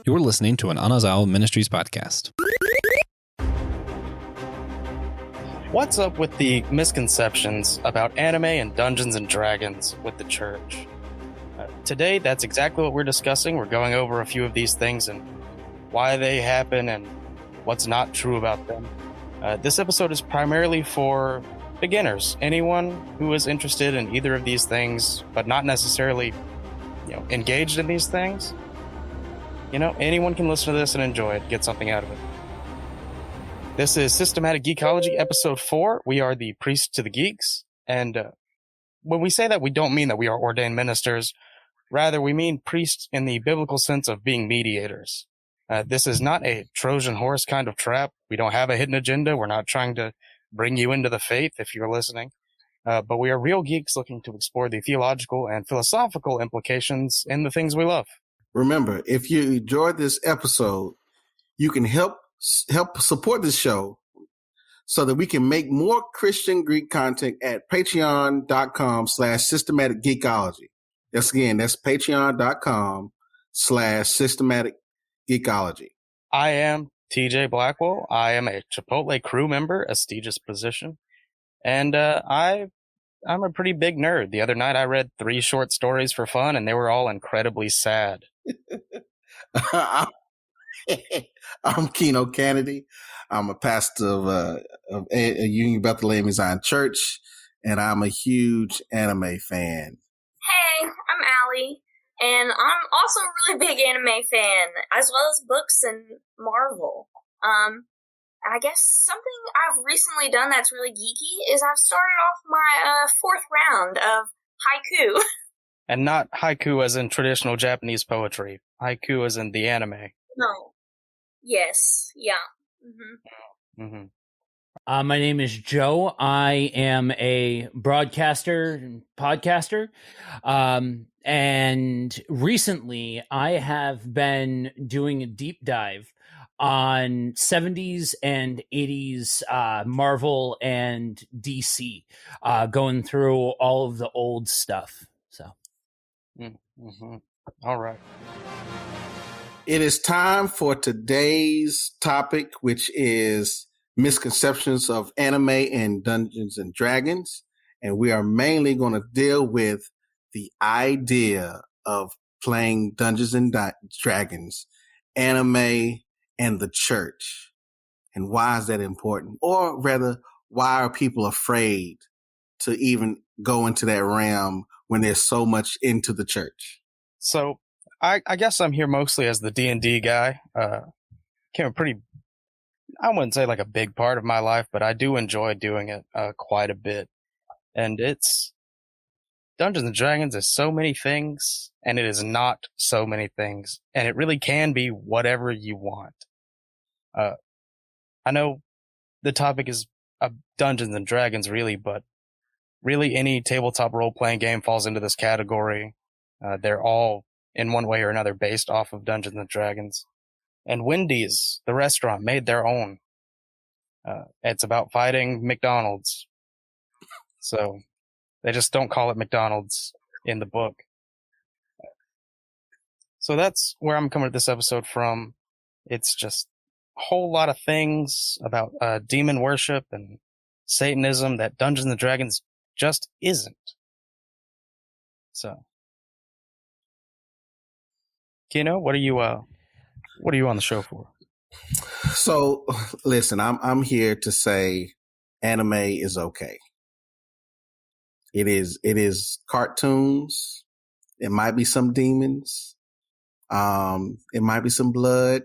You're listening to an Anazao Ministries podcast. What's up with the misconceptions about anime and Dungeons and Dragons with the church? Today, that's exactly what we're discussing. We're going over a few of these things and why they happen and what's not true about them. This episode is primarily for beginners, anyone who is interested in either of these things, but not necessarily, engaged in these things. Anyone can listen to this and enjoy it, get something out of it. This is Systematic Geekology, Episode 4. We are the priests to the geeks. And when we say that, we don't mean that we are ordained ministers. Rather, we mean priests in the biblical sense of being mediators. This is not a Trojan horse kind of trap. We don't have a hidden agenda. We're not trying to bring you into the faith, if you're listening. But we are real geeks looking to explore the theological and philosophical implications in the things we love. Remember, if you enjoyed this episode, you can help support this show so that we can make more Christian Greek content at patreon.com/systematic geekology. That's patreon.com/systematic geekology. I am TJ Blackwell. I am a Chipotle crew member, a prestigious position. And I'm a pretty big nerd. The other night I read 3 short stories for fun, and they were all incredibly sad. I'm Keno Cannady. I'm a pastor of a Union Bethlehem Zion Church, and I'm a huge anime fan. Hey, I'm Allie, and I'm also a really big anime fan, as well as books and Marvel. I guess something I've recently done that's really geeky is I've started off my 4th round of haiku. And not haiku as in traditional Japanese poetry. Haiku as in the anime. No. Yes. Yeah. Mm-hmm. Mm-hmm. My name is Joe. I am a broadcaster and podcaster. And recently I have been doing a deep dive on 70s and 80s Marvel and DC, going through all of the old stuff. So, mm-hmm. All right. It is time for today's topic, which is misconceptions of anime and Dungeons and Dragons. And we are mainly going to deal with the idea of playing Dungeons and Dragons, anime, and the church. And why is that important? Or rather, why are people afraid to even go into that realm when there's so much into the church? So I guess I'm here mostly as the D&D guy. Came a pretty, I wouldn't say like a big part of my life, but I do enjoy doing it quite a bit. And it's Dungeons and Dragons is so many things, and it is not so many things, and it really can be whatever you want. I know the topic is Dungeons and Dragons, really, but really any tabletop role-playing game falls into this category. They're all, in one way or another, based off of Dungeons and Dragons. And Wendy's, the restaurant, made their own. It's about fighting McDonald's. So they just don't call it McDonald's in the book. So that's where I'm coming to this episode from. It's just a whole lot of things about demon worship and Satanism that Dungeons and Dragons just isn't. So, Keno, what are you on the show for? So, listen, I'm here to say anime is okay. It is cartoons. It might be some demons. It might be some blood,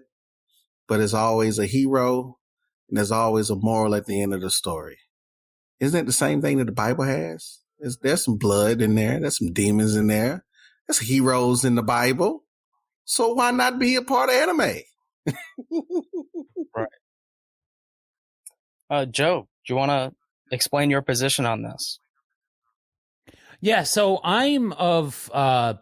but there's always a hero and there's always a moral at the end of the story. Isn't it the same thing that the Bible has? There's some blood in there. There's some demons in there. There's heroes in the Bible. So why not be a part of anime? Right. Joe, do you want to explain your position on this? Yeah, so I'm of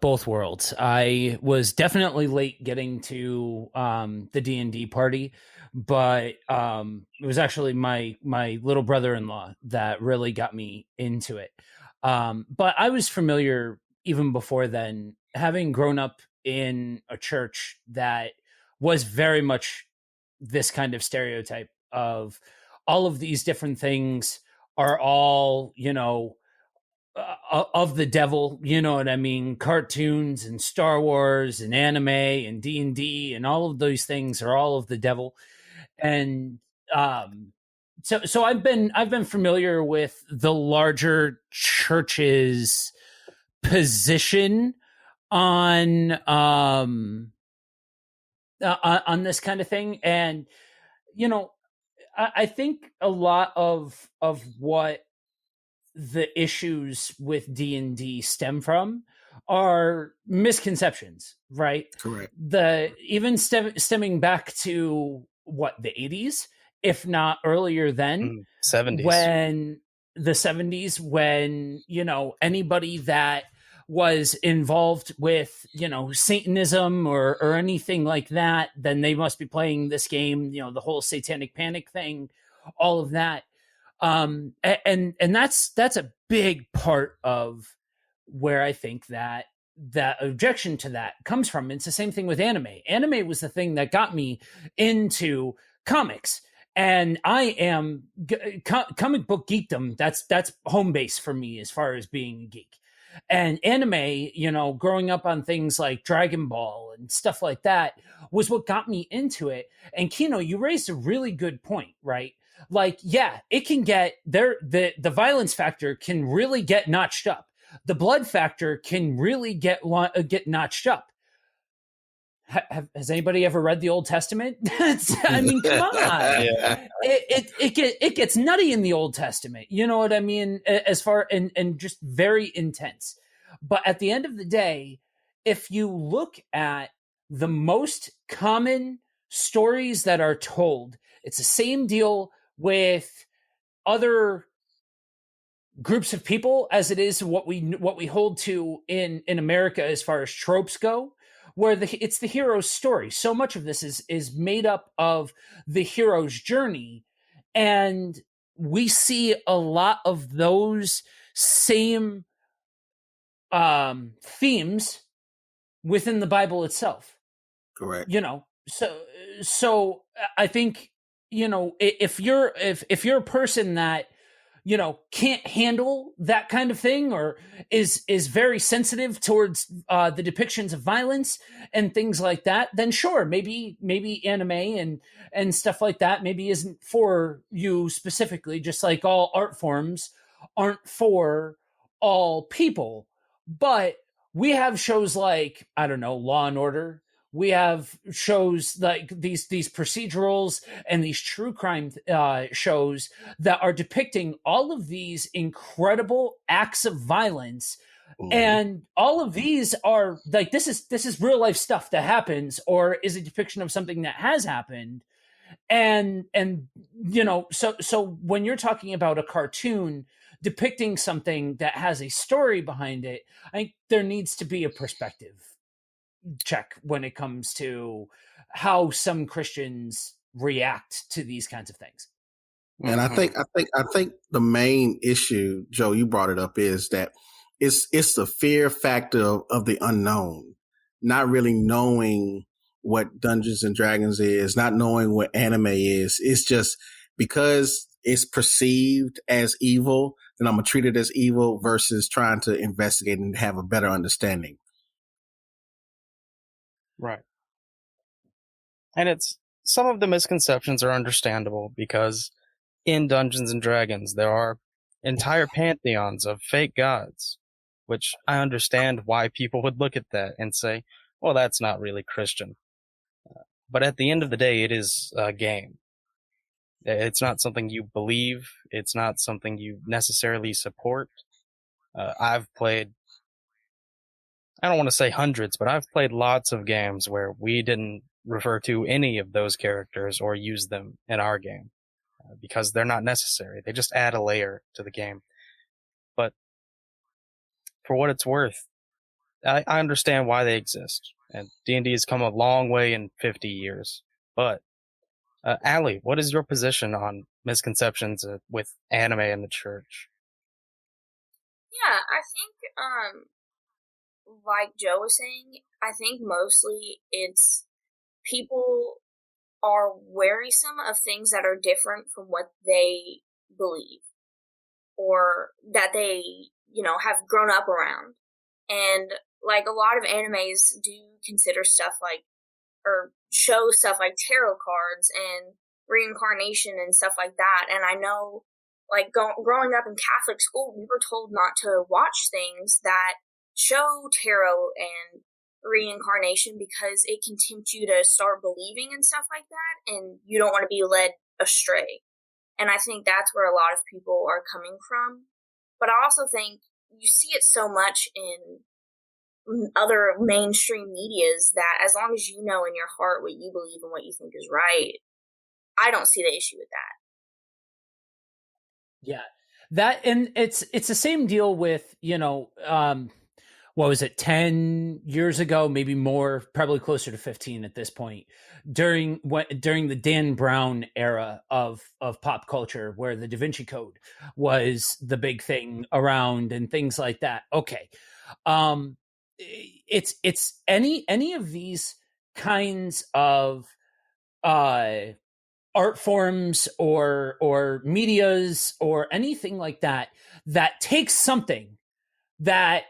both worlds. I was definitely late getting to the D&D party, but it was actually my little brother-in-law that really got me into it. But I was familiar even before then, having grown up in a church that was very much this kind of stereotype of all of these different things are all, of the devil, you know what I mean? Cartoons and Star Wars and anime and D&D and all of those things are all of the devil. And so I've been familiar with the larger church's position on this kind of thing. And I think a lot of what the issues with D&D stem from are misconceptions, right? Correct. Even stemming back to the 80s, if not earlier than 70s. When the 70s, when, anybody that was involved with, Satanism or anything like that, then they must be playing this game, the whole satanic panic thing, all of that. And that's a big part of where I think that objection to that comes from. It's the same thing with anime. Anime was the thing that got me into comics, and I am comic book geekdom. That's home base for me as far as being a geek. And anime, growing up on things like Dragon Ball and stuff like that was what got me into it. And Keno, you raised a really good point, right? Like, yeah, it can get there. The violence factor can really get notched up. The blood factor can really get notched up. Has anybody ever read the Old Testament? I mean, come on. Yeah. It gets nutty in the Old Testament. You know what I mean? As far and just very intense. But at the end of the day, if you look at the most common stories that are told, it's the same deal with other groups of people as it is what we hold to in America as far as tropes go, where it's the hero's story. So much of this is made up of the hero's journey, and we see a lot of those same themes within the Bible itself. Correct. So I think, if you're a person that, can't handle that kind of thing, or is very sensitive towards the depictions of violence and things like that, then sure, maybe anime and stuff like that maybe isn't for you specifically, just like all art forms aren't for all people. But we have shows like, I don't know, Law and Order. We have shows like these procedurals and these true crime shows that are depicting all of these incredible acts of violence. Mm-hmm. And all of these are like, this is real life stuff that happens, or is a depiction of something that has happened. And so when you're talking about a cartoon depicting something that has a story behind it, I think there needs to be a perspective check when it comes to how some Christians react to these kinds of things. And I think the main issue, Joe, you brought it up, is that it's the fear factor of the unknown, not really knowing what Dungeons and Dragons is, not knowing what anime is. It's just because it's perceived as evil, then I'm gonna treat it as evil versus trying to investigate and have a better understanding. Right. And some of the misconceptions are understandable, because in Dungeons and Dragons, there are entire pantheons of fake gods, which I understand why people would look at that and say, well, that's not really Christian. But at the end of the day, it is a game. It's not something you believe. It's not something you necessarily support. I've played, I don't want to say hundreds, but I've played lots of games where we didn't refer to any of those characters or use them in our game because they're not necessary. They just add a layer to the game. But for what it's worth, I understand why they exist. And D&D has come a long way in 50 years. But, Allie, what is your position on misconceptions with anime in the church? Yeah, I think, like Joe was saying, I think mostly it's people are wearisome of things that are different from what they believe or that they, have grown up around. And like a lot of animes do consider stuff like, or show stuff like tarot cards and reincarnation and stuff like that. And I know, like, growing up in Catholic school, we were told not to watch things that show tarot and reincarnation because it can tempt you to start believing in stuff like that, and you don't want to be led astray. And I think that's where a lot of people are coming from. But I also think you see it so much in other mainstream medias that as long as you know in your heart what you believe and what you think is right, I don't see the issue with that. Yeah, that, and it's the same deal with, what was it, 10 years ago, maybe more, probably closer to 15 at this point, during the Dan Brown era of pop culture, where the Da Vinci Code was the big thing around and things like that. Okay. It's any of these kinds of art forms or medias or anything like that takes something that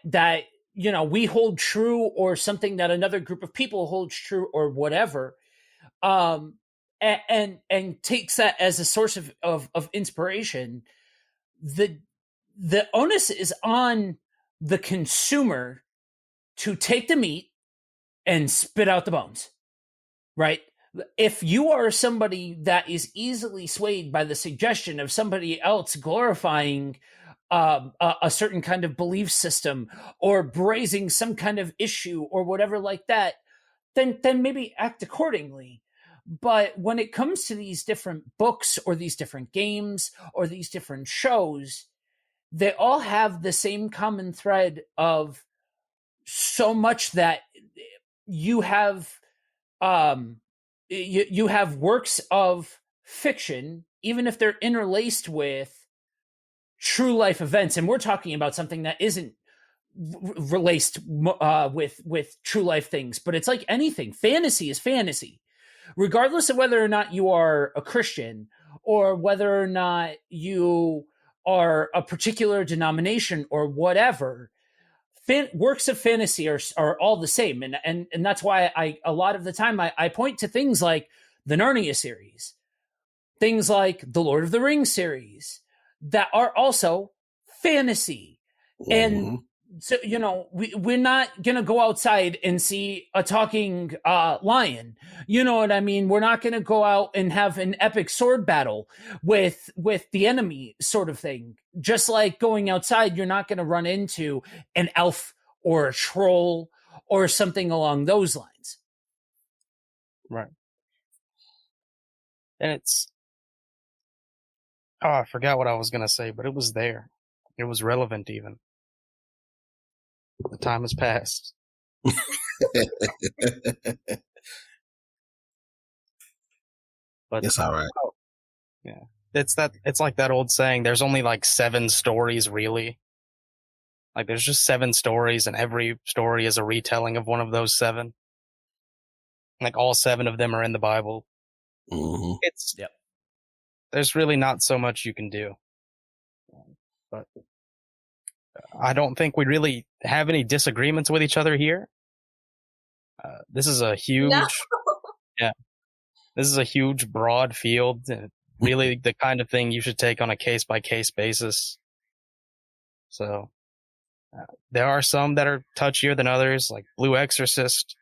we hold true, or something that another group of people holds true, or whatever, and takes that as a source of inspiration. The onus is on the consumer to take the meat and spit out the bones, right? If you are somebody that is easily swayed by the suggestion of somebody else glorifying a certain kind of belief system or braising some kind of issue or whatever like that, then maybe act accordingly. But when it comes to these different books or these different games or these different shows, they all have the same common thread of so much that you have you have works of fiction, even if they're interlaced with true life events, and we're talking about something that isn't relaced with true life things, but it's like anything. Fantasy is fantasy, regardless of whether or not you are a Christian or whether or not you are a particular denomination or whatever. Works of fantasy are all the same, and that's why a lot of the time I point to things like the Narnia series, things like the Lord of the Rings series, that are also fantasy. Mm-hmm. And so, we're not going to go outside and see a talking lion. You know what I mean? We're not going to go out and have an epic sword battle with the enemy, sort of thing. Just like going outside, you're not going to run into an elf or a troll or something along those lines. Right. And I forgot what I was going to say, but it was there. It was relevant even. The time has passed. But it's all right. Yeah. It's like that old saying, there's only like 7 stories really. Like there's just 7 stories, and every story is a retelling of one of those 7. Like all 7 of them are in the Bible. Mm-hmm. Yep. There's really not so much you can do. But I don't think we really have any disagreements with each other here. This is a huge, this is a huge, broad field, and really the kind of thing you should take on a case-by-case basis. So there are some that are touchier than others, like Blue Exorcist.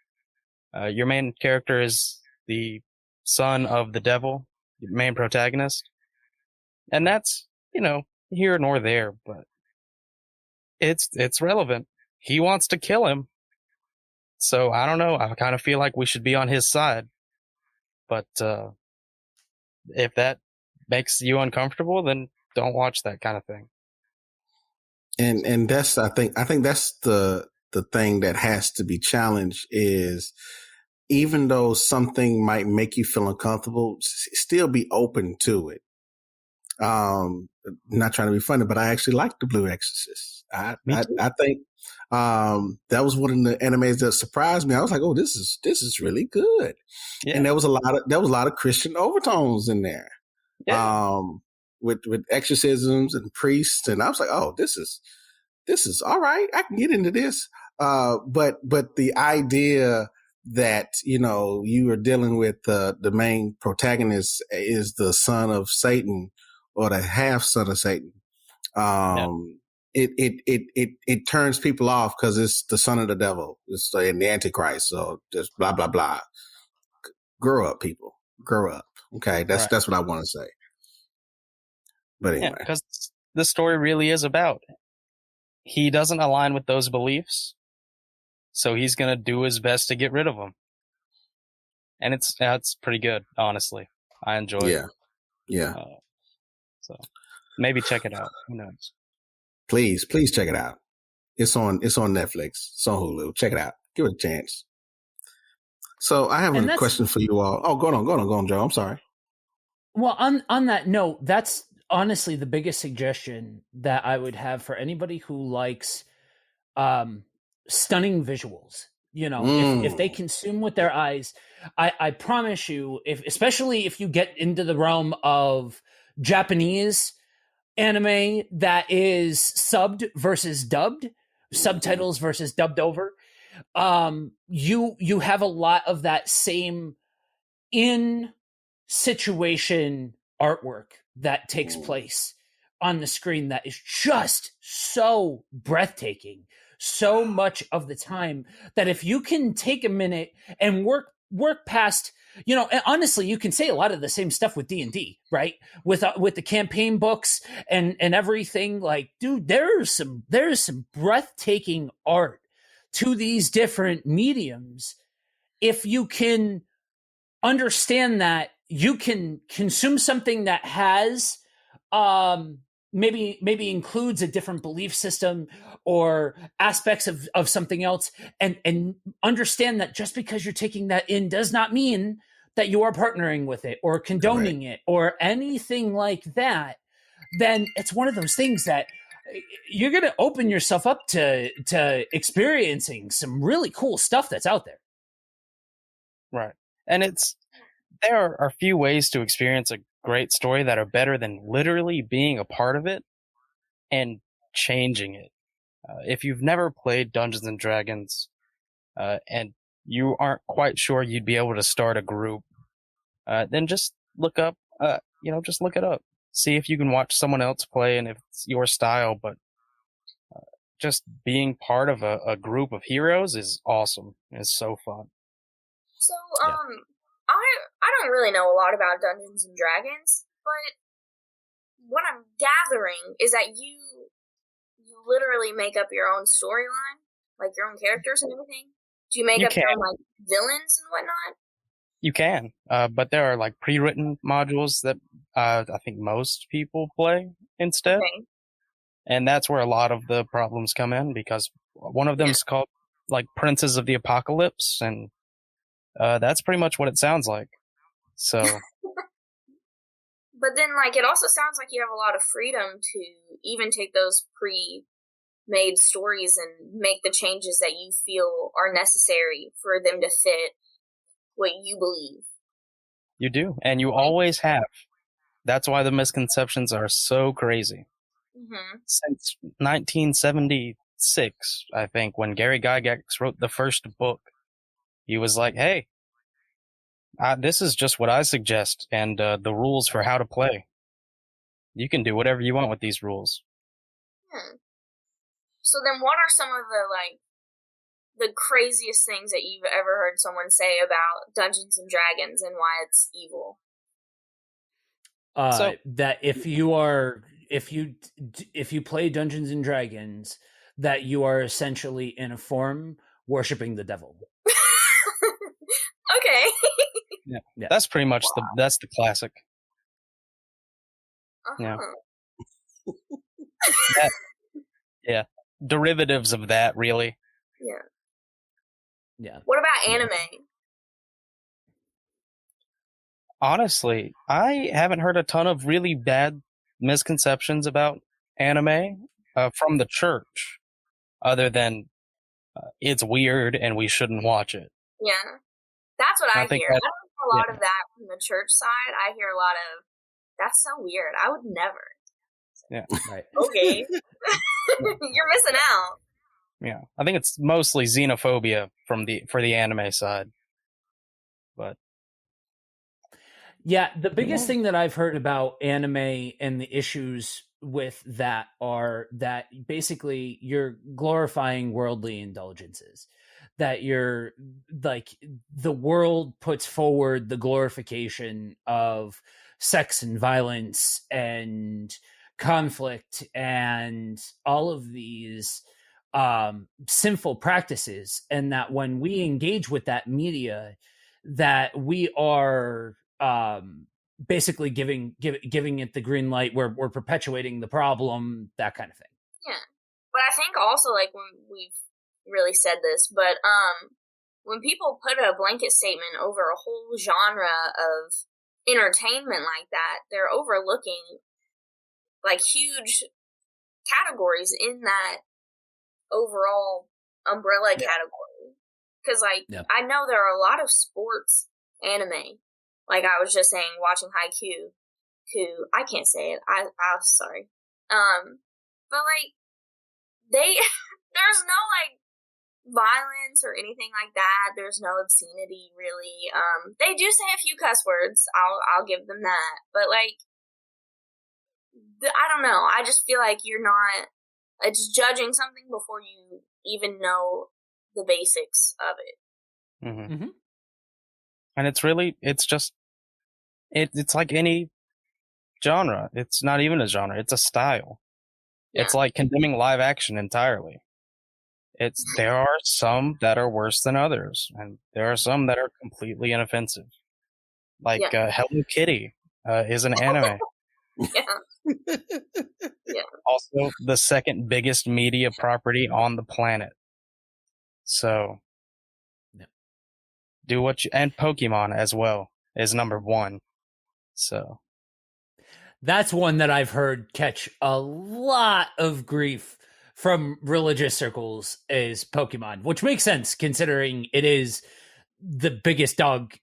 Your main character is the son of the devil, the main protagonist. And that's, here nor there, but it's relevant. He wants to kill him. So I don't know. I kind of feel like we should be on his side. But if that makes you uncomfortable, then don't watch that kind of thing. And that's I think that's the thing that has to be challenged is, even though something might make you feel uncomfortable, still be open to it. Not trying to be funny, but I actually like the Blue Exorcist. I think that was one of the animes that surprised me. I was like, oh, this is really good. Yeah. And there was a lot of Christian overtones in there. Yeah. With exorcisms and priests, and I was like, oh, this is all right. I can get into this. But the idea that, you are dealing with the main protagonist is the son of Satan or the half son of Satan. It turns people off because it's the son of the devil. It's the Antichrist. So just blah, blah, blah. Grow up, people. Grow up. Okay. That's what I want to say. But anyway. Because the story really is about he doesn't align with those beliefs. So he's going to do his best to get rid of them. And it's pretty good, honestly. I enjoy it. Yeah. So maybe check it out. Who knows? Please check it out. It's on Netflix. It's on Hulu. Check it out. Give it a chance. So I have a question for you all. Oh, go on, Joe. I'm sorry. Well, on that note, that's honestly the biggest suggestion that I would have for anybody who likes stunning visuals. If they consume with their eyes, I promise you, especially if you get into the realm of Japanese anime that is subbed versus dubbed, subtitles versus dubbed over, you have a lot of that same in situation artwork that takes place on the screen that is just so breathtaking so much of the time that if you can take a minute and work past, and honestly, you can say a lot of the same stuff with D&D, right? With the campaign books and everything. Like, dude, there's some breathtaking art to these different mediums. If you can understand that, you can consume something that has maybe includes a different belief system or aspects of something else, and understand that just because you're taking that in does not mean that you are partnering with it or condoning it or anything like that. Then it's one of those things that you're going to open yourself up to experiencing some really cool stuff that's out there. Right. And there are few ways to experience a great story that are better than literally being a part of it and changing it. If you've never played Dungeons and Dragons, and you aren't quite sure you'd be able to start a group, then just look up, just look it up. See if you can watch someone else play and if it's your style, but just being part of a group of heroes is awesome. It's so fun. So, I don't really know a lot about Dungeons and Dragons, but what I'm gathering is that you literally make up your own storyline, like your own characters and everything. Do you make up your own like villains and whatnot? You can, but there are like pre-written modules that I think most people play instead, and that's where a lot of the problems come in because one of them is called like Princes of the Apocalypse, and that's pretty much what it sounds like. So, but then like it also sounds like you have a lot of freedom to even take those pre-made stories and make the changes that you feel are necessary for them to fit what you believe. You do, and you always have. That's why the misconceptions are so crazy. Mm-hmm. Since 1976, I think, when Gary Gygax wrote the first book, he was like, hey, this is just what I suggest, and the rules for how to play. You can do whatever you want with these rules. So then what are some of the craziest things that you've ever heard someone say about Dungeons and Dragons and why it's evil? That if you play Dungeons and Dragons, that you are essentially in a form worshiping the devil. Okay. Yeah. That's pretty much that's the classic. Uh-huh. Yeah. Derivatives of that, really. Yeah. What about anime? Honestly, I haven't heard a ton of really bad misconceptions about anime from the church, other than it's weird and we shouldn't watch it. Yeah, that's what I think hear. that- I don't hear a lot of that from the church side. I hear a lot of, that's so weird. I would never. Yeah. Right. Okay. You're missing out. Yeah, I think it's mostly xenophobia for the anime side. But Yeah, the biggest thing that I've heard about anime and the issues with that are that basically you're glorifying worldly indulgences. That you're like, the world puts forward the glorification of sex and violence and conflict and all of these sinful practices, and that when we engage with that media, that we are basically giving it the green light, where we're perpetuating the problem, that kind of thing. Yeah, but I think also, like, when we've really said this, but when people put a blanket statement over a whole genre of entertainment like that, they're overlooking like huge categories in that overall umbrella category. Because I know there are a lot of sports anime. Like I was just saying, watching Haikyuu, I can't say it. I'm sorry. But like there's no like violence or anything like that. There's no obscenity really. They do say a few cuss words. I'll give them that. But like, I don't know. I just feel like you're not. It's judging something before you even know the basics of it. Mm-hmm. Mm-hmm. And it's like any genre. It's not even a genre. It's a style. Yeah. It's like condemning live action entirely. There are some that are worse than others, and there are some that are completely inoffensive. Like Hello Kitty is an anime. Yeah. Also, the second biggest media property on the planet. So, do what you, and Pokemon as well is number 1. So, that's one that I've heard catch a lot of grief from religious circles, is Pokemon, which makes sense considering it is the biggest dog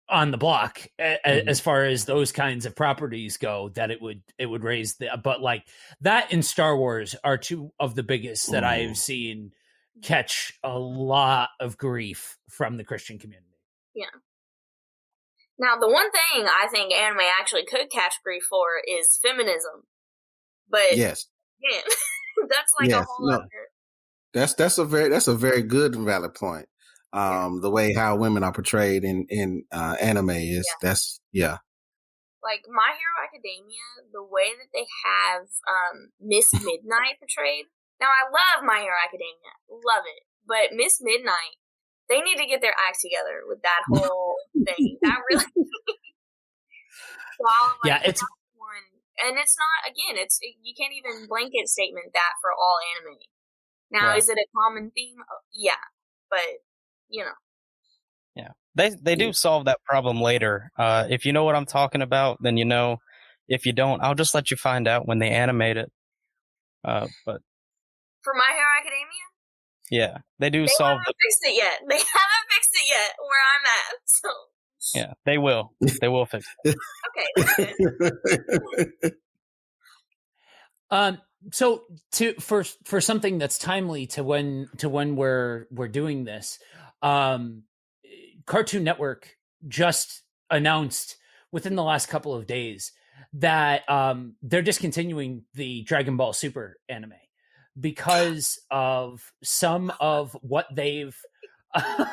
on the block as far as those kinds of properties go, that it would raise but like that and Star Wars are two of the biggest that I've seen catch a lot of grief from the Christian community. Yeah. Now, the one thing I think anime actually could catch grief for is feminism. But yes, yeah, that's like a whole other. That's a very good and valid point. The way how women are portrayed in anime is like My Hero Academia, the way that they have Miss Midnight portrayed. Now I love My Hero Academia, love it, but Miss Midnight, they need to get their acts together with that whole thing. That really, it's one, and it's not. Again, you can't even blanket statement that for all anime. Now, is it a common theme? Yeah, but. Yeah, they do solve that problem later. If you know what I'm talking about, then you know. If you don't, I'll just let you find out when they animate it. But for My Hero Academia, yeah, they solve. They haven't fixed it yet. They haven't fixed it yet where I'm at. So yeah, they will. They will fix it. Okay, that's good. So for something that's timely to when we're doing this, Cartoon Network just announced within the last couple of days that they're discontinuing the Dragon Ball Super anime because of some of what they've I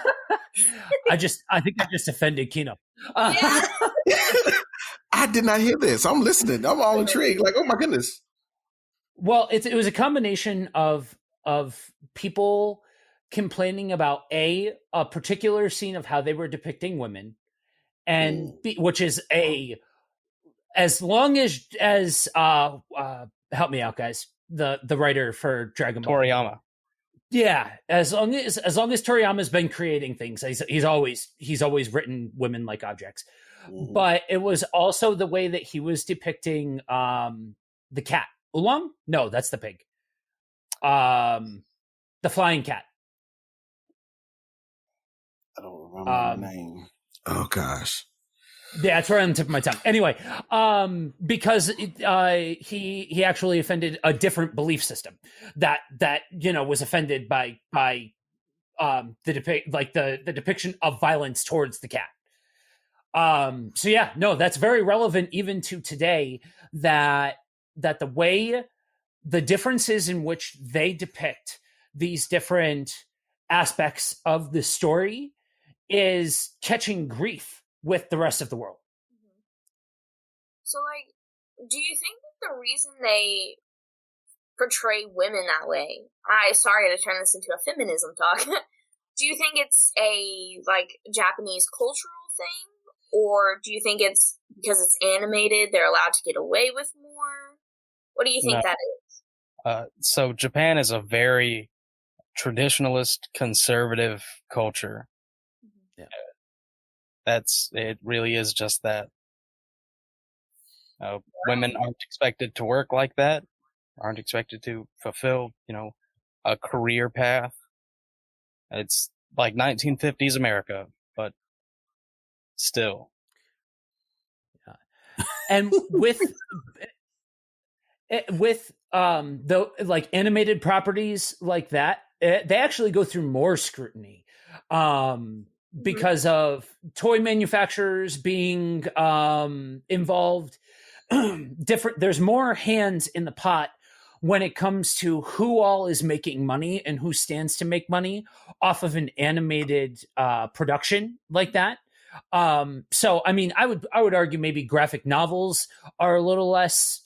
think I just offended Keno. I did not hear this. I'm listening. I'm all intrigued. Like, oh my goodness. Well, it was a combination of people complaining about a particular scene of how they were depicting women, and B, which is as long as help me out, guys, the writer for Dragon Ball, Toriyama. Yeah, as long as Toriyama's been creating things, he's always written women like objects. But it was also the way that he was depicting the cat. Oolong? No, that's the pig. The flying cat. I don't remember the name. Oh gosh. Yeah, it's right on the tip of my tongue. Anyway, because he actually offended a different belief system that was offended by the depiction of violence towards the cat. So yeah, no, that's very relevant even to today. That the way the differences in which they depict these different aspects of the story is catching grief with the rest of the world. So, do you think that the reason they portray women that way, sorry to turn this into a feminism talk, do you think it's a, Japanese cultural thing? Or do you think it's because it's animated, they're allowed to get away with more? What do you think that is? So Japan is a very traditionalist, conservative culture. Yeah. It really is just that. Women aren't expected to work like that, aren't expected to fulfill, a career path. It's like 1950s America, but still. Yeah. And with the animated properties like that, they actually go through more scrutiny. Because of toy manufacturers being involved. There's more hands in the pot when it comes to who all is making money and who stands to make money off of an animated production like that. So I mean, I would argue maybe graphic novels are a little less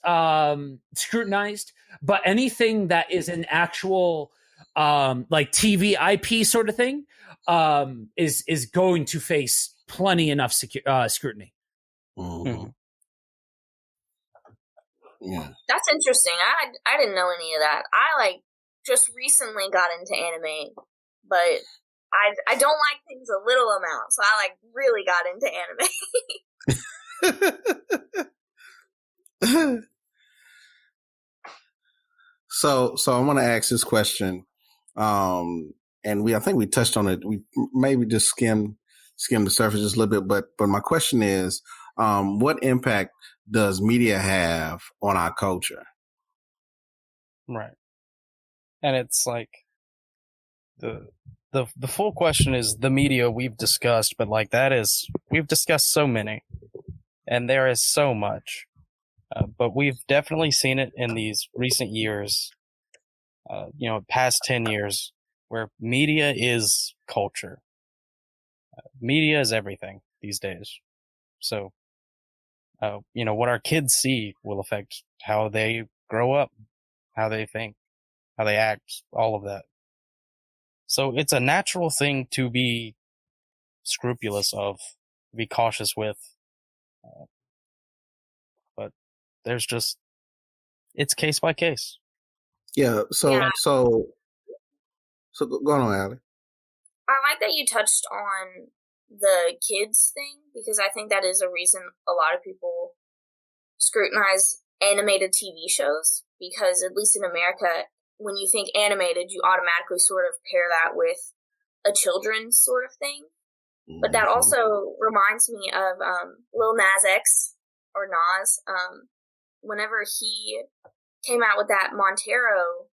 scrutinized, but anything that is an actual TV IP sort of thing is going to face plenty enough scrutiny. Mm-hmm. Yeah, that's interesting. I didn't know any of that. I just recently got into anime, but I don't like things a little amount, so I really got into anime. So I want to ask this question, and I think we touched on it. We maybe just skimmed the surface just a little bit, but my question is, what impact does media have on our culture? Right. And it's the full question is the media we've discussed, but we've discussed so many, and there is so much, but we've definitely seen it in these recent years, past 10 years, where media is culture. Media is everything these days. So, what our kids see will affect how they grow up, how they think, how they act, all of that. So it's a natural thing to be scrupulous of, be cautious with. But it's case by case. Yeah. So go on, Allie. I like that you touched on the kids thing, because I think that is a reason a lot of people scrutinize animated TV shows, because at least in America, when you think animated, you automatically sort of pair that with a children's sort of thing. Mm-hmm. But that also reminds me of Lil Nas X, or Nas, whenever he came out with that Montero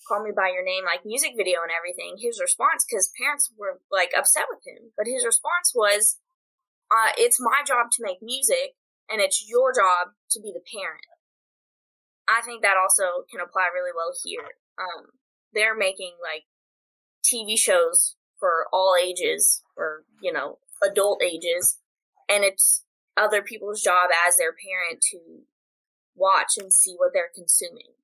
Call Me By Your Name music video and everything, his response, because parents were upset with him, but his response was, it's my job to make music and it's your job to be the parent. I think that also can apply really well here. They're making TV shows for all ages, or adult ages, and it's other people's job as their parent to watch and see what they're consuming.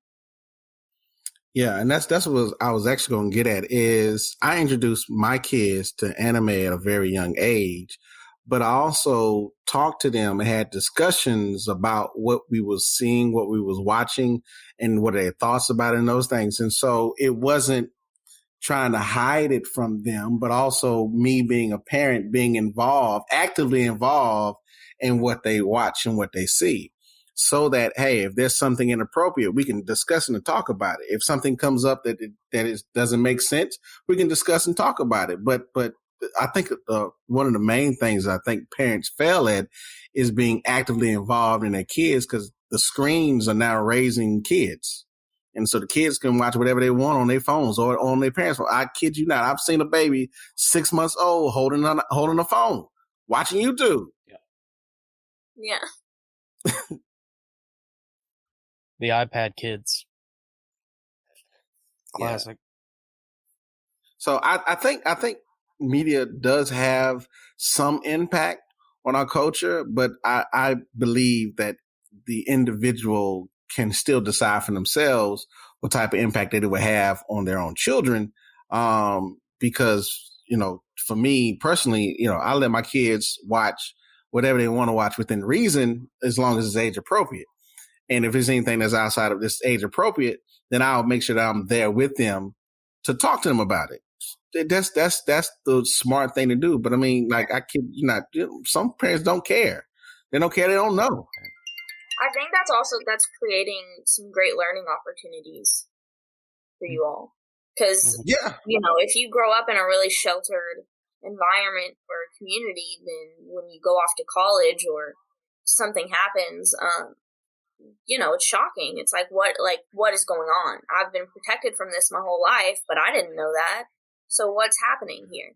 Yeah, and that's what I was actually going to get at, is I introduced my kids to anime at a very young age, but I also talked to them and had discussions about what we was seeing, what we was watching, and what their thoughts about it and those things. And so it wasn't trying to hide it from them, but also me being a parent, being involved, actively involved in what they watch and what they see. so that, hey, if there's something inappropriate, we can discuss and talk about it. If something comes up that doesn't make sense, we can discuss and talk about it. But I think one of the main things I think parents fail at is being actively involved in their kids, because the screens are now raising kids. And so the kids can watch whatever they want on their phones or on their parents' phone. I kid you not. I've seen a baby 6 months old holding a phone, watching YouTube. Yeah. The iPad kids. Classic. Yeah. So I think media does have some impact on our culture, but I believe that the individual can still decide for themselves what type of impact they would have on their own children. Because, for me personally, I let my kids watch whatever they want to watch within reason, as long as it's age appropriate. And if there's anything that's outside of this age appropriate, then I'll make sure that I'm there with them to talk to them about it. That's the smart thing to do. But I mean, like, I kid you not, some parents don't care. They don't care. They don't know. I think that's creating some great learning opportunities for you all. Because, if you grow up in a really sheltered environment or community, then when you go off to college or something happens, it's shocking. It's like, what is going on? I've been protected from this my whole life, but I didn't know that. So what's happening here?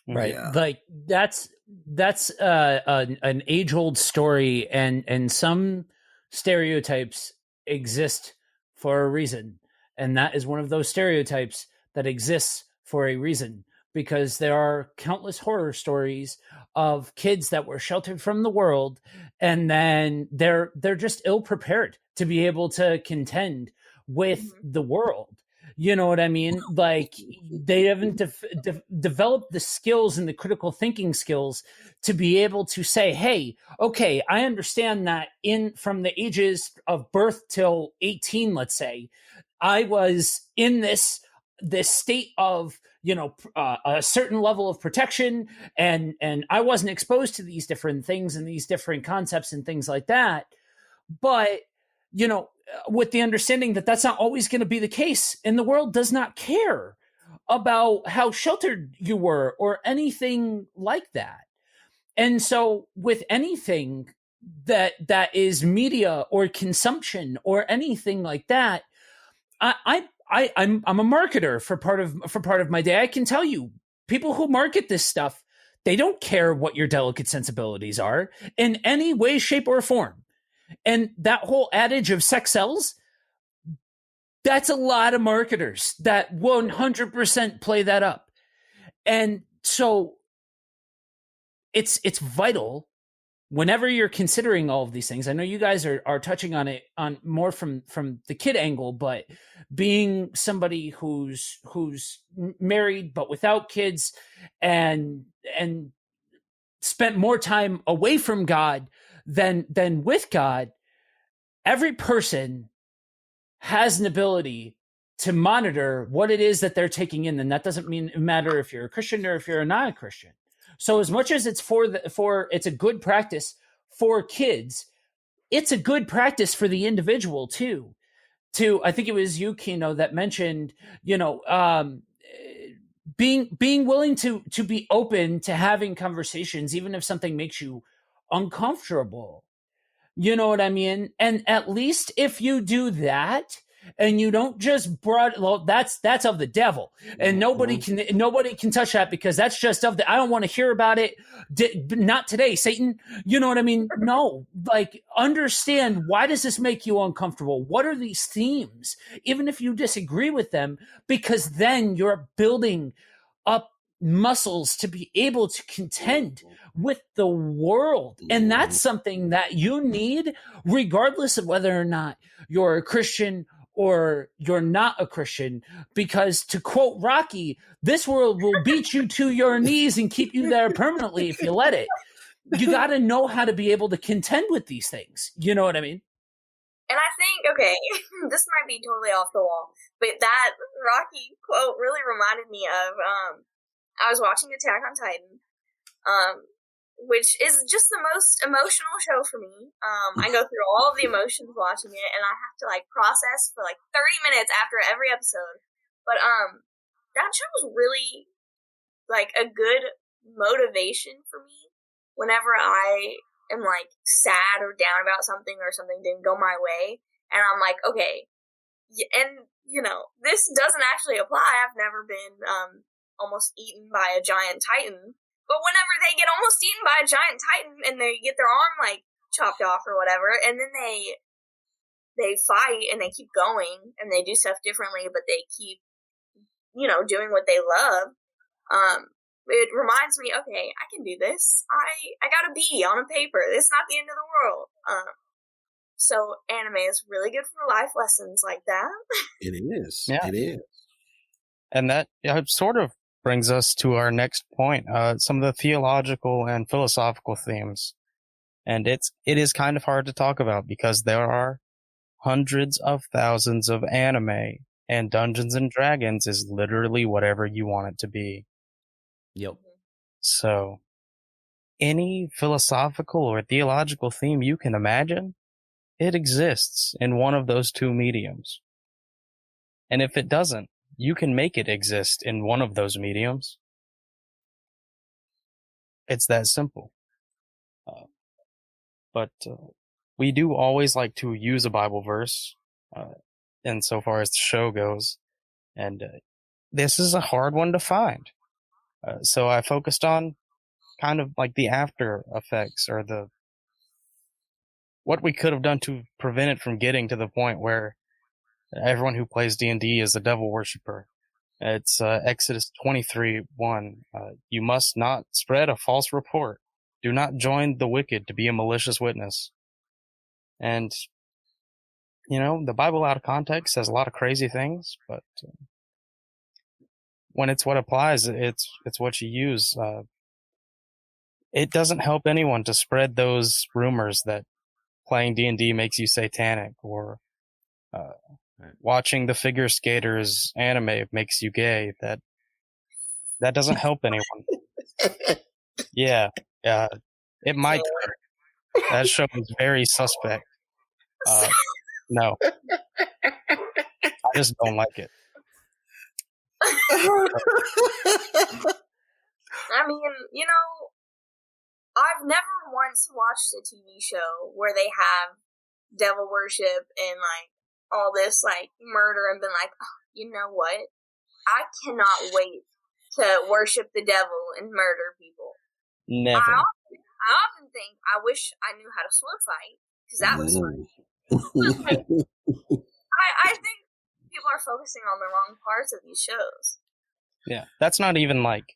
Right. Yeah. Like that's an age-old story, and some stereotypes exist for a reason. And that is one of those stereotypes that exists for a reason, because there are countless horror stories of kids that were sheltered from the world, and then they're just ill-prepared to be able to contend with the world. You know what I mean? Like, they haven't developed the skills and the critical thinking skills to be able to say, hey, okay, I understand that from the ages of birth till 18, let's say, I was in this state of, a certain level of protection, and I wasn't exposed to these different things and these different concepts and things like that. But, with the understanding that that's not always going to be the case, and the world does not care about how sheltered you were or anything like that. And so with anything that is media or consumption or anything like that, I'm a marketer for part of my day. I can tell you, people who market this stuff, they don't care what your delicate sensibilities are in any way, shape, or form. And that whole adage of sex sells, that's a lot of marketers that 100% play that up. And so it's vital whenever you're considering all of these things. I know you guys are touching on it on more from the kid angle, but being somebody who's married but without kids and spent more time away from God than with God, every person has an ability to monitor what it is that they're taking in. And that doesn't matter if you're a Christian or if you're not a Christian. So as much as it's it's a good practice for kids, it's a good practice for the individual too. I think it was you, Keno, that mentioned, being willing to be open to having conversations, even if something makes you uncomfortable. You know what I mean? And at least if you do that, and you don't just that's of the devil, and nobody can touch that, because that's just of the, I don't want to hear about it. Not today, Satan. You know what I mean? No, like, understand, why does this make you uncomfortable? What are these themes? Even if you disagree with them, because then you're building up muscles to be able to contend with the world. And that's something that you need, regardless of whether or not you're a Christian or you're not a Christian, because, to quote Rocky, this world will beat you to your knees and keep you there permanently if you let it. You got to know how to be able to contend with these things. You know what I mean? And I think, okay, this might be totally off the wall, but that Rocky quote really reminded me of, I was watching Attack on Titan, which is just the most emotional show for me. I go through all of the emotions watching it, and I have to like process for like 30 minutes after every episode. But that show was really like a good motivation for me whenever I am like sad or down about something or something didn't go my way, and I'm like, okay, and you know, this doesn't actually apply. I've never been almost eaten by a giant titan. But whenever they get almost eaten by a giant titan and they get their arm like chopped off or whatever, and then they fight and they keep going and they do stuff differently, but they keep, you know, doing what they love. It reminds me, okay, I can do this. I got a B on a paper. It's not the end of the world. So anime is really good for life lessons like that. It is. Yeah. It is. And that sort of brings us to our next point, some of the theological and philosophical themes. And it is kind of hard to talk about because there are hundreds of thousands of anime, and Dungeons and Dragons is literally whatever you want it to be. Yep. So, any philosophical or theological theme you can imagine, it exists in one of those two mediums. And if it doesn't, you can make it exist in one of those mediums. It's that simple. But we do always like to use a Bible verse, insofar as the show goes. And this is a hard one to find. So I focused on kind of like the after effects or what we could have done to prevent it from getting to the point where everyone who plays D&D is a devil worshiper. It's Exodus 23:1. You must not spread a false report. Do not join the wicked to be a malicious witness. And, you know, the Bible out of context says a lot of crazy things, but when it's what applies, it's what you use. It doesn't help anyone to spread those rumors that playing D&D makes you satanic, or watching the figure skaters anime makes you gay. That doesn't help anyone. Yeah, it might hurt. That show is very suspect. No, I just don't like it. I mean, you know, I've never once watched a TV show where they have devil worship and like all this like murder and been like, oh, you know what? I cannot wait to worship the devil and murder people. Never. I often think I wish I knew how to sword fight because that was fun. I think people are focusing on the wrong parts of these shows. Yeah, that's not even like,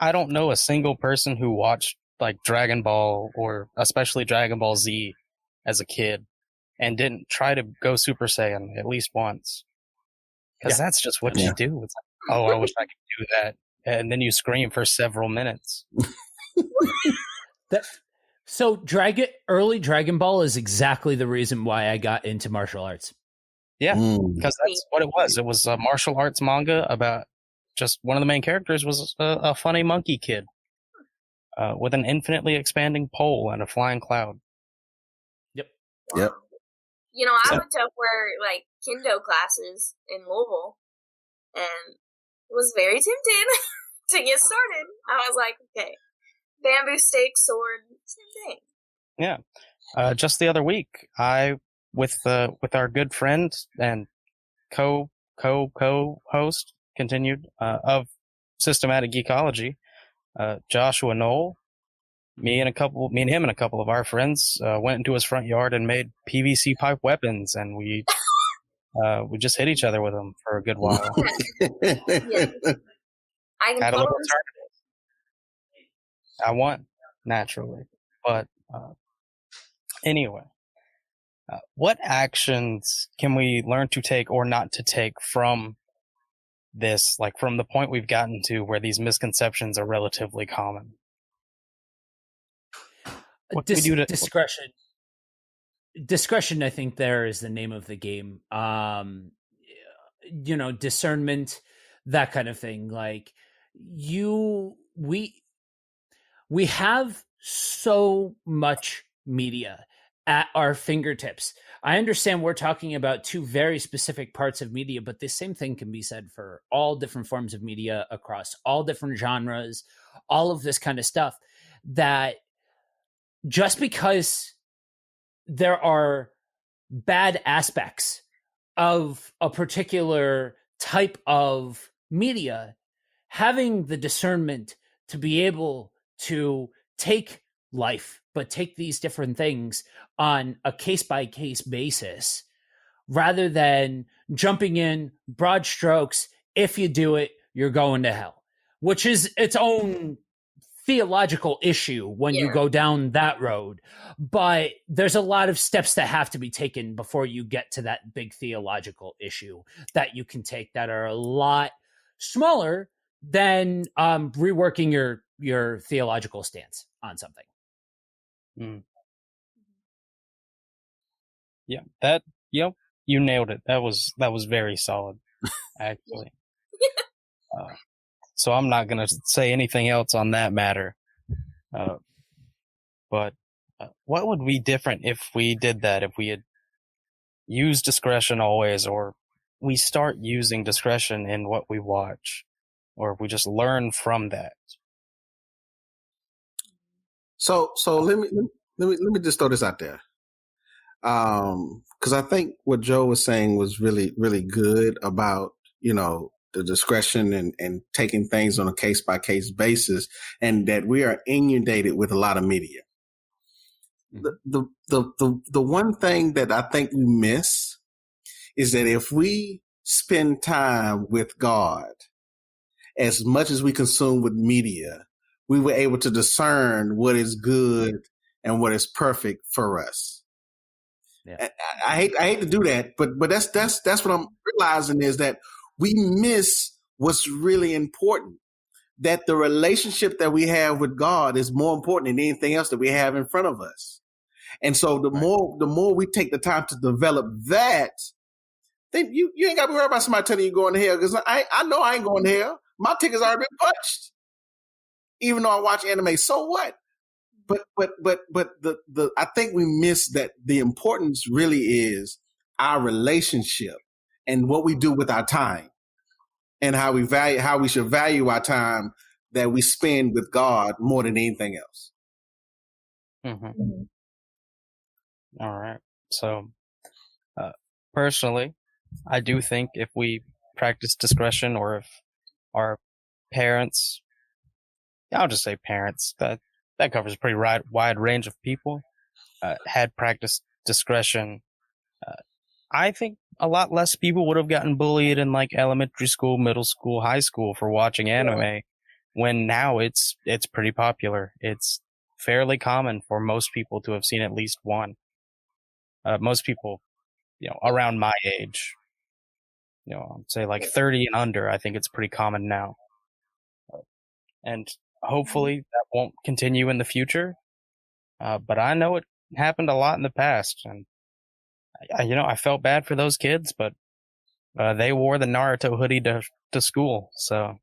I don't know a single person who watched like Dragon Ball or especially Dragon Ball Z as a kid and didn't try to go Super Saiyan at least once. Because that's just what you do. It's like, oh, I wish I could do that. And then you scream for several minutes. So early Dragon Ball is exactly the reason why I got into martial arts. Yeah, because that's what it was. It was a martial arts manga about just one of the main characters was a funny monkey kid with an infinitely expanding pole and a flying cloud. Yep. Yep. You know, I went to like kendo classes in Louisville and was very tempted to get started. I was like, okay, bamboo stick, sword, same thing. Yeah. Just the other week, I with our good friend and co-host continued of Systematic Geekology, Joshua Knoll. Me and him and a couple of our friends went into his front yard and made PVC pipe weapons, and we just hit each other with them for a good while. Yeah. Had a little tournament. I won naturally, but anyway, what actions can we learn to take or not to take from this, like from the point we've gotten to where these misconceptions are relatively common? What can we do to discretion? Discretion, I think, there is the name of the game. You know, discernment, that kind of thing. Like we have so much media at our fingertips. I understand we're talking about two very specific parts of media, but the same thing can be said for all different forms of media across all different genres, all of this kind of stuff, that just because there are bad aspects of a particular type of media, having the discernment to be able to take life, but take these different things on a case-by-case basis, rather than jumping in broad strokes, if you do it, you're going to hell, which is its own theological issue when you go down that road. But there's a lot of steps that have to be taken before you get to that big theological issue that you can take that are a lot smaller than reworking your theological stance on something. Yeah, that, you nailed it. That was very solid, actually. So I'm not going to say anything else on that matter. But what would be different if we did that, if we had used discretion always, or we start using discretion in what we watch, or if we just learn from that? So let me just throw this out there. Because I think what Joe was saying was really, really good about, the discretion and taking things on a case by case basis, and that we are inundated with a lot of media. The one thing that I think we miss is that if we spend time with God as much as we consume with media, we were able to discern what is good and what is perfect for us. Yeah. I hate to do that, but that's what I'm realizing, is that we miss what's really important. That the relationship that we have with God is more important than anything else that we have in front of us. And so the more we take the time to develop that, then you ain't got to worry about somebody telling you going to hell, because I know I ain't going to hell. My ticket's already been punched. Even though I watch anime, so what? But the I think we miss that the importance really is our relationship and what we do with our time, and how we should value our time that we spend with God more than anything else. Mm-hmm. All right. So, personally, I do think if we practice discretion, or if our parents, I'll just say parents, that covers a pretty wide range of people, had practiced discretion, I think a lot less people would have gotten bullied in like elementary school, middle school, high school for watching anime, when now it's pretty popular. It's fairly common for most people to have seen at least one. Most people, around my age, I'd say like 30 and under, I think it's pretty common now. And hopefully that won't continue in the future. But I know it happened a lot in the past, and I felt bad for those kids, but they wore the Naruto hoodie to school, so.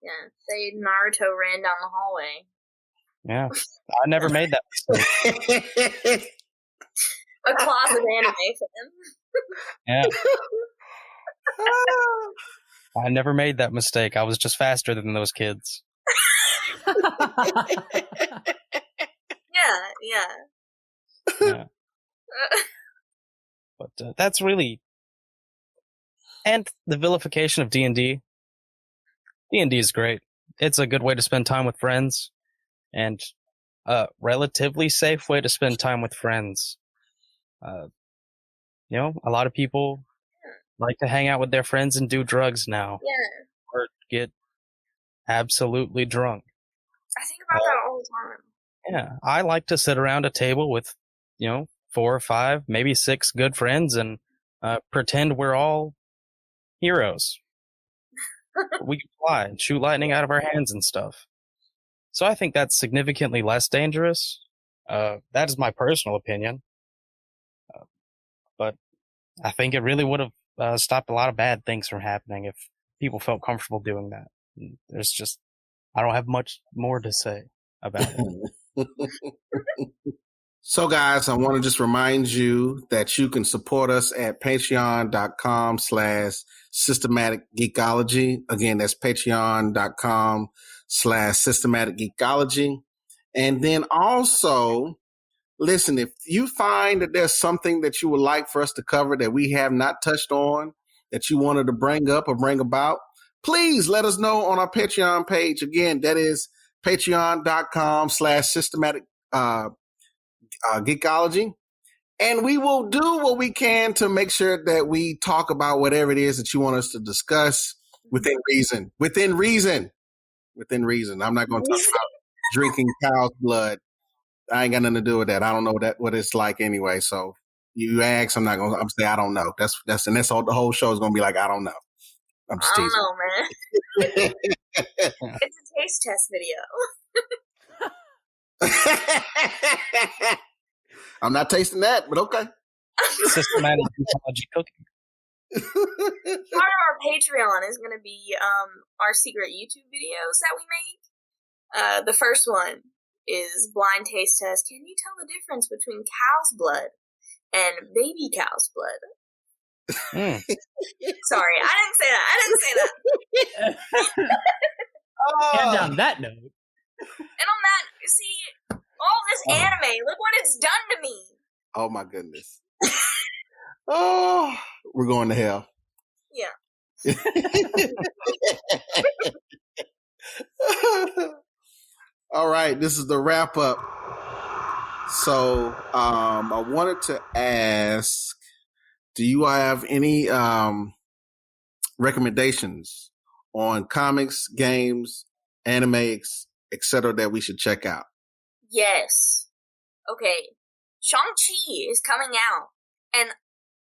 Yeah, they Naruto ran down the hallway. Yeah, I never made that mistake. A closet anime fan. Yeah. I never made that mistake. I was just faster than those kids. Yeah. But that's really, and the vilification of D&D. D&D is great. It's a good way to spend time with friends, and a relatively safe way to spend time with friends. A lot of people like to hang out with their friends and do drugs now. Yeah. Or get absolutely drunk. I think about that all the time. Yeah, I like to sit around a table with, 4 or 5, maybe 6 good friends, and pretend we're all heroes. We can fly and shoot lightning out of our hands and stuff. So I think that's significantly less dangerous. That is my personal opinion. But I think it really would have stopped a lot of bad things from happening if people felt comfortable doing that. I don't have much more to say. about it. So, guys, I want to just remind you that you can support us at patreon.com/systematic geekology. Again, that's patreon.com/systematic geekology. And then also, listen, if you find that there's something that you would like for us to cover that we have not touched on, that you wanted to bring up or bring about, please let us know on our Patreon page. Again, that is patreon.com/systematic geekology. And we will do what we can to make sure that we talk about whatever it is that you want us to discuss within reason. Within reason. I'm not going to talk about drinking cow's blood. I ain't got nothing to do with that. I don't know what it's like anyway. So you ask, I'm say I don't know. That's all. The whole show is going to be like, I don't know. I'm just teasing. I don't know, man. It's a taste test video. I'm not tasting that, but okay. Systematic geekology cooking. Part of our Patreon is going to be our secret YouTube videos that we make. The first one is blind taste test. Can you tell the difference between cow's blood and baby cow's blood? Sorry, I didn't say that. And on that note. And on that, you see, all this anime, look what it's done to me. Oh my goodness. Oh, we're going to hell. Yeah. All right, this is the wrap up. So, I wanted to ask, do you have any recommendations on comics, games, anime, etc. that we should check out? Yes. Okay. Shang-Chi is coming out, and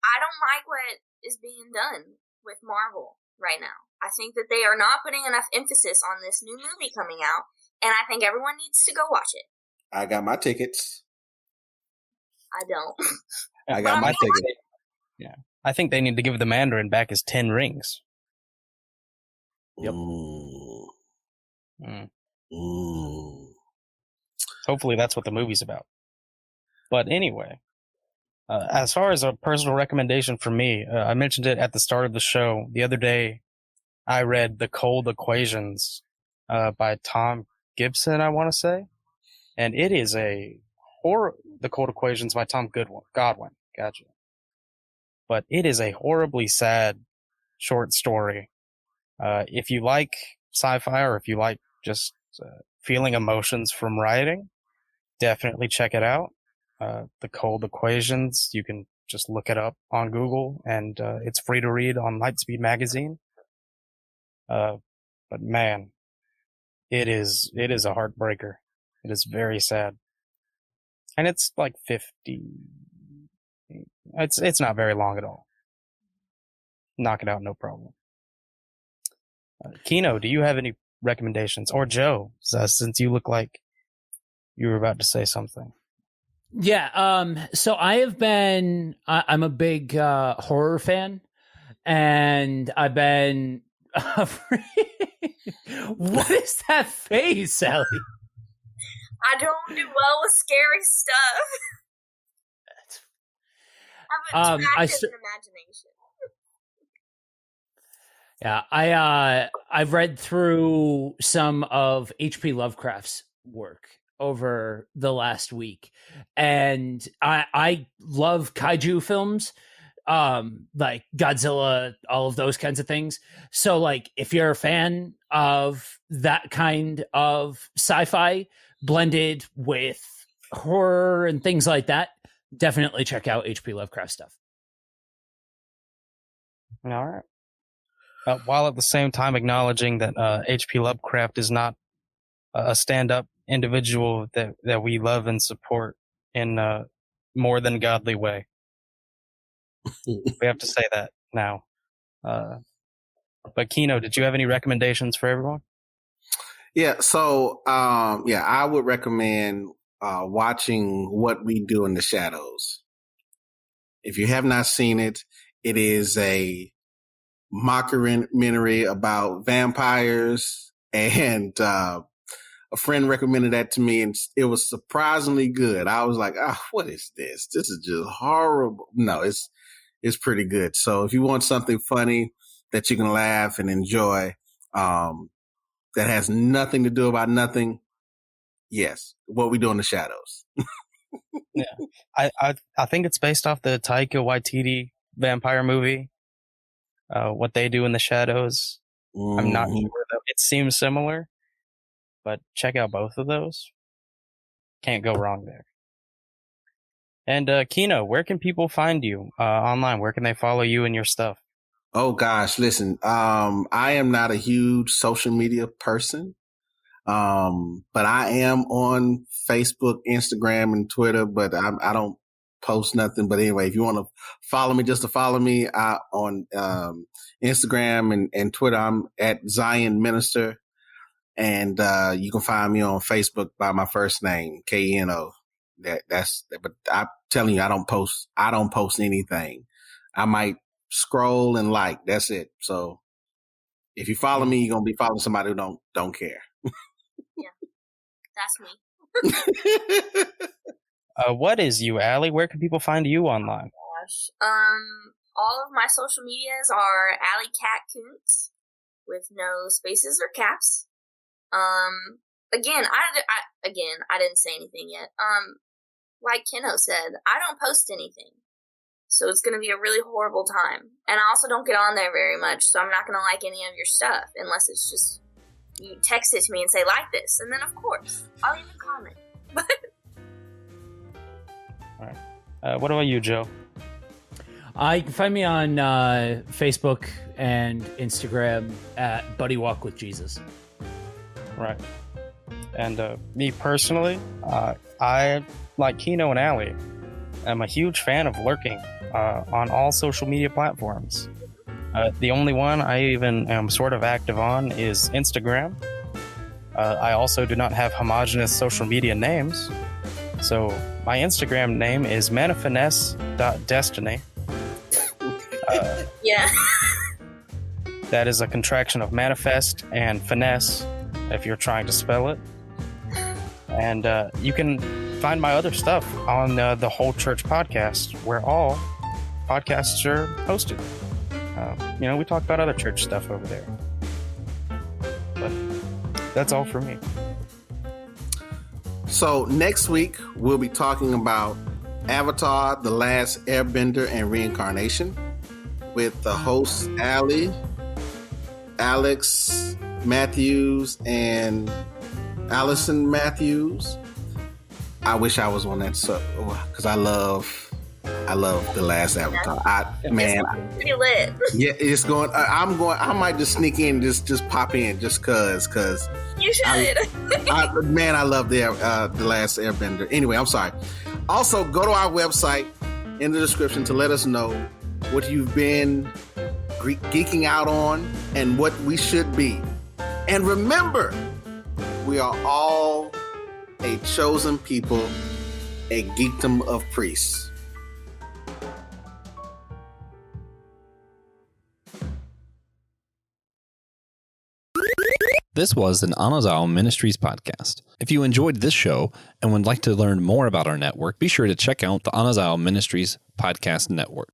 I don't like what is being done with Marvel right now. I think that they are not putting enough emphasis on this new movie coming out, and I think everyone needs to go watch it. I got my tickets. I don't. I got my ticket. Yeah. I think they need to give the Mandarin back his 10 rings. Yep. Hopefully that's what the movie's about. But anyway, as far as a personal recommendation for me, I mentioned it at the start of the show. The other day, I read The Cold Equations by Tom Gibson, I want to say. And it is a horror. The Cold Equations by Tom Godwin. Gotcha. But it is a horribly sad short story. If you like sci-fi, or if you like just feeling emotions from writing, definitely check it out. The Cold Equations, you can just look it up on Google, and it's free to read on Lightspeed magazine. But man, it is a heartbreaker. It is very sad. And it's like 50. It's not very long at all. Knock it out, no problem. Keno, do you have any recommendations? Or Joe, since you look like you were about to say something. Yeah, so I'm a big horror fan, and I've been what is that face, Sally? I don't do well with scary stuff. I have an attractive imagination. Yeah, I've read through some of H.P. Lovecraft's work over the last week, and I love kaiju films, like Godzilla, all of those kinds of things. So, like, if you're a fan of that kind of sci-fi blended with horror and things like that, definitely check out H.P. Lovecraft stuff. All right. While at the same time acknowledging that H.P. Lovecraft is not a stand-up individual that we love and support in a more than godly way. We have to say that now. But Keno, did you have any recommendations for everyone? Yeah, so I would recommend watching What We Do in the Shadows. If you have not seen it, it is a mockumentary about vampires and a friend recommended that to me, and it was surprisingly good. I was like, what is this? This is just horrible. No, it's pretty good. So if you want something funny that you can laugh and enjoy, that has nothing to do about nothing, yes, What We Do in the Shadows. Yeah, I think it's based off the Taika Waititi vampire movie. What They Do in the Shadows. I'm not sure though. It seems similar, but check out both of those. Can't go wrong there. And Keno, where can people find you online? Where can they follow you and your stuff? Oh gosh, listen, I am not a huge social media person. But I am on Facebook, Instagram, and Twitter, but I don't post nothing. But anyway, if you want to follow me, just to follow me on Instagram and Twitter, I'm at Zion Minister. And you can find me on Facebook by my first name, Keno. But I'm telling you, I don't post anything. I might scroll and like, that's it. So if you follow me, you're gonna be following somebody who don't care. That's me. What is you, Allie? Where can people find you online? Gosh. All of my social medias are Allie Kuntz with no spaces or caps. Again, I didn't say anything yet. Like Keno said, I don't post anything. So it's going to be a really horrible time. And I also don't get on there very much, so I'm not going to like any of your stuff unless it's just you text it to me and say, like this, and then of course I'll even comment. All right. What about you, Joe? You can find me on Facebook and Instagram at Buddy Walk with Jesus. Right. And me personally, I, like Keno and Allie, am a huge fan of lurking on all social media platforms. The only one I even am sort of active on is Instagram. I also do not have homogenous social media names. So my Instagram name is manifines.destiny. Yeah. That is a contraction of manifest and finesse, if you're trying to spell it. And you can find my other stuff on the Whole Church podcast, where all podcasts are hosted. We talk about other church stuff over there. But that's all for me. So next week, we'll be talking about Avatar, The Last Airbender, and Reincarnation with the hosts Allie, Alex Matthews, and Allison Matthews. I wish I was on that, because I love The Last Avatar. Pretty lit. Yeah, it's going. I might just sneak in, just pop in, just cause. You should. I love the Last Airbender. Anyway, I'm sorry. Also, go to our website in the description to let us know what you've been geeking out on and what we should be. And remember, we are all a chosen people, a geekdom of priests. This was an Anazao Ministries podcast. If you enjoyed this show and would like to learn more about our network, be sure to check out the Anazao Ministries Podcast Network.